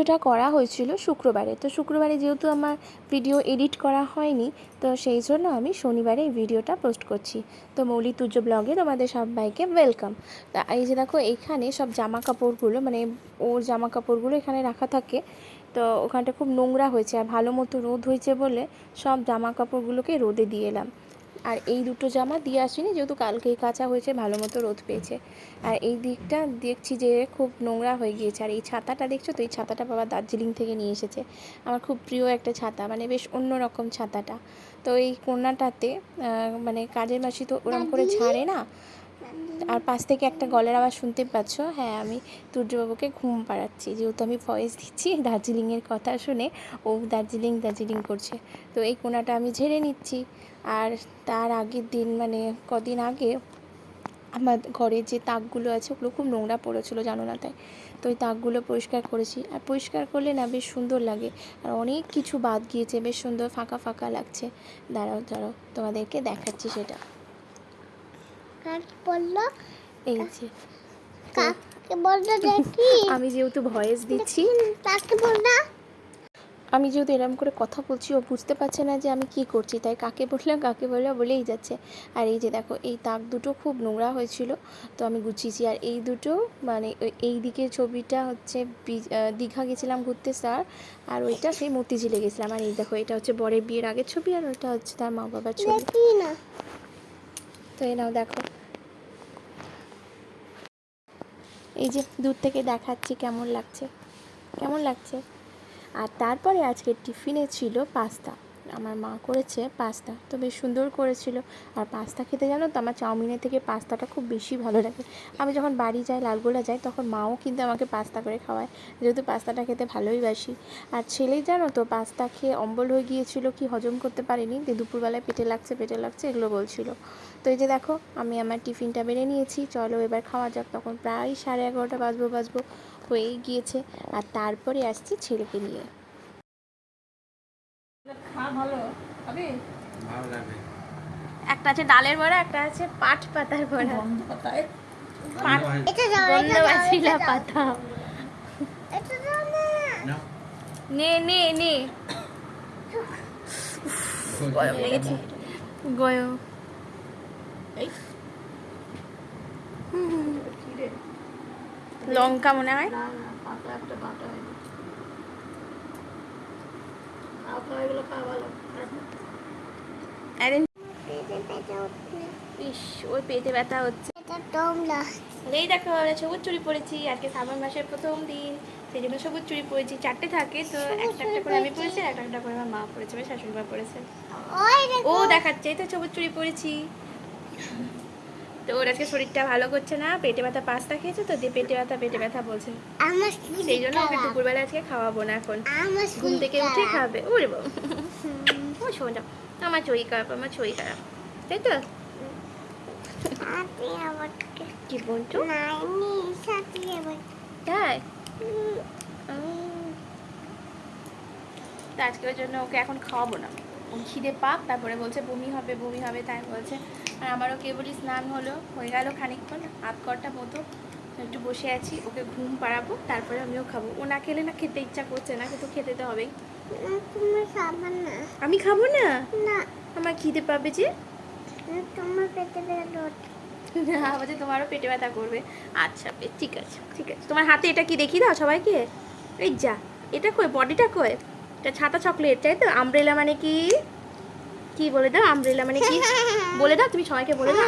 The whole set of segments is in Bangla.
ভিডিওটা করা হয়েছিল শুক্রবারে। তো শুক্রবারে যেহেতু আমার ভিডিও এডিট করা হয়নি, তো সেই জন্য আমি শনিবারে এই ভিডিওটা পোস্ট করছি। তো মৌলি তুর্য ব্লগে তোমাদের সবাইকে ওয়েলকাম। তা এই যে দেখো, এইখানে সব জামা কাপড়গুলো, মানে ওর জামা কাপড়গুলো এখানে রাখা থাকে। তো ওখানটা খুব নোংরা হয়েছে, আর ভালো মতো রোদ হয়েছে বলে সব জামা কাপড়গুলোকে রোদে দিয়ে এলাম। আর এই দুটো জামা দিয়ে আসিনি, যেহেতু কালকেই কাচা হয়েছে, ভালো মতো রোদ পেয়েছে। আর এই দিকটা দেখছি যে খুব নোংরা হয়ে গিয়েছে। আর এই ছাতাটা দেখছো তো, এই ছাতাটা বাবা দার্জিলিং থেকে নিয়ে এসেছে। আমার খুব প্রিয় একটা ছাতা, মানে বেশ অন্যরকম ছাতাটা। তো এই কোণাটাতে মানে কাজের মাসি তো ওরম করে ঝাড়ে না। আর পাশ থেকে একটা গলার আওয়াজ শুনতে পাচ্ছ। হ্যাঁ, আমি তুর্যবাবুকে ঘুম পাড়াচ্ছি, যেহেতু আমি ভয়েস দিচ্ছি দার্জিলিংয়ের কথা শুনে ও দার্জিলিং দার্জিলিং করছে। তো এই কোণাটা আমি ঝেড়ে নিচ্ছি। আর তার আগের দিন, মানে কদিন আগে, আমার ঘরে যে তাকগুলো আছে ওগুলো খুব নোংরা পড়েছিল, জানো না তাই। তো ওই তাকগুলো পরিষ্কার করেছি। আর পরিষ্কার করলে না বেশ সুন্দর লাগে। আর অনেক কিছু বাদ গিয়েছে, বেশ সুন্দর ফাঁকা ফাঁকা লাগছে। দাঁড়াও দাঁড়াও, তোমাদেরকে দেখাচ্ছি সেটা। এই যে আমি যেহেতু ভয়েস দিচ্ছি, আমি যেহেতু এরকম করে কথা বলছি, ও বুঝতে পারছে না যে আমি কি করছি, তাই কাকে বললাম বলেই যাচ্ছে। আর এই যে দেখো, এই তাক দুটো খুব নোংরা হয়েছিল, তো আমি গুছিয়েছি। আর এই দুটো, মানে এই দিকের ছবিটা হচ্ছে দীঘা গেছিলাম ঘুরতে স্যার, আর ওইটা সেই মতিঝিলে গেছিলাম। আর এই দেখো, এটা হচ্ছে বরের বিয়ের আগের ছবি, আর ওইটা হচ্ছে তার মা বাবার ছবি। তো এই নাও দেখো, এই যে দূর থেকে দেখাচ্ছি কেমন লাগছে, কেমন লাগছে। আর তারপরে আজকের টিফিনে ছিল পাস্তা। আমার মা করেছে পাস্তা, তো বেশ সুন্দর করেছিল। আর পাস্তা খেতে, জানো তো, আমার চাউমিনের থেকে পাস্তাটা খুব বেশি ভালো লাগে। আমি যখন বাড়ি যাই, লালগোলা যাই, তখন মাও কিন্তু আমাকে পাস্তা করে খাওয়ায়, যেহেতু পাস্তাটা খেতে ভালোই বাসি। আর ছেলে, জানো তো, পাস্তা খেয়ে অম্বল হয়ে গিয়েছিল, কি হজম করতে পারিনি, যে দুপুরবেলায় পেটে লাগছে এগুলো বলছিল। তো এই যে দেখো, আমি আমার টিফিনটা বেড়ে নিয়েছি, চলো এবার খাওয়া যাক। তখন প্রায় 11:30 বাজবো হয়েই গিয়েছে। আর তারপরে আসছি ছেলেকে নিয়ে। একটা আছে ডালের বড়া, একটা আছে পাট পাতার বড়া। গন্ধবাসিলা পাতা। নে নে নে, গরম লেগেছে, গরম। লঙ্কা মনে হয়। ইস, ওই পেটে ব্যথা হচ্ছে। এই দেখো, আমরা সবুজ চুড়ি পরেছি, আজকে শ্রাবণ মাসের প্রথম দিন, সেই জন্য সবুজ চুড়ি পরেছি। 4টে থাকে, তো একটা একটা করে আমি পরেছি, একটা একটা করে আমার মা পরেছে, আমার শাশুড়ি মা পরেছে। ও দেখাচ্ছে, এই তো সবুজ চুড়ি পরেছি। তো ওর আজকে শরীরটা ভালো করছে না, পেটে ব্যথা, পাস্তা খেয়েছে তো, দিয়ে পেটে ব্যথা বলছে। সেই জন্য ওকে দুপুরবেলা আজকে খাওয়াবো না, এখন ঘুম থেকে উঠে খাবে। ওরে বাবা, ও শোনা, আমার শরীর খারাপ, তাই তো। কি বলছো? তাই আজকের জন্য ওকে এখন খাওয়াবো না। ও খিদে পাক, তারপরে বলছে বমি হবে, তাই বলছে। আর আমারও কেবলই স্নান হয়ে গেল খানিকক্ষণ, 1/2 ঘন্টা মতো। একটু বসে আছি, ওকে ঘুম পাড়াবো, তারপরে আমিও খাবো। ও না খেলে না খেতে ইচ্ছা করছে না, কিন্তু খেতে তো হবেই। আমি খাবো না, আমার খিদে পাবে যে। তোমার পেটে ব্যথা বলছে, তোমারও পেটে ব্যথা করবে। আচ্ছা ঠিক আছে। তোমার হাতে এটা কি দেখি দাও সবাইকে। এই যা, এটা কই, বডিটা কই? এটা ছাতা চকলেট, তাই তো। আমব্রেলা মানে কি বলে দাও, আমব্রেলা মানে কি বলে দাও, তুমি সবাইকে বলে দাও।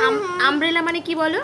আমব্রেলা মানে কি বলো?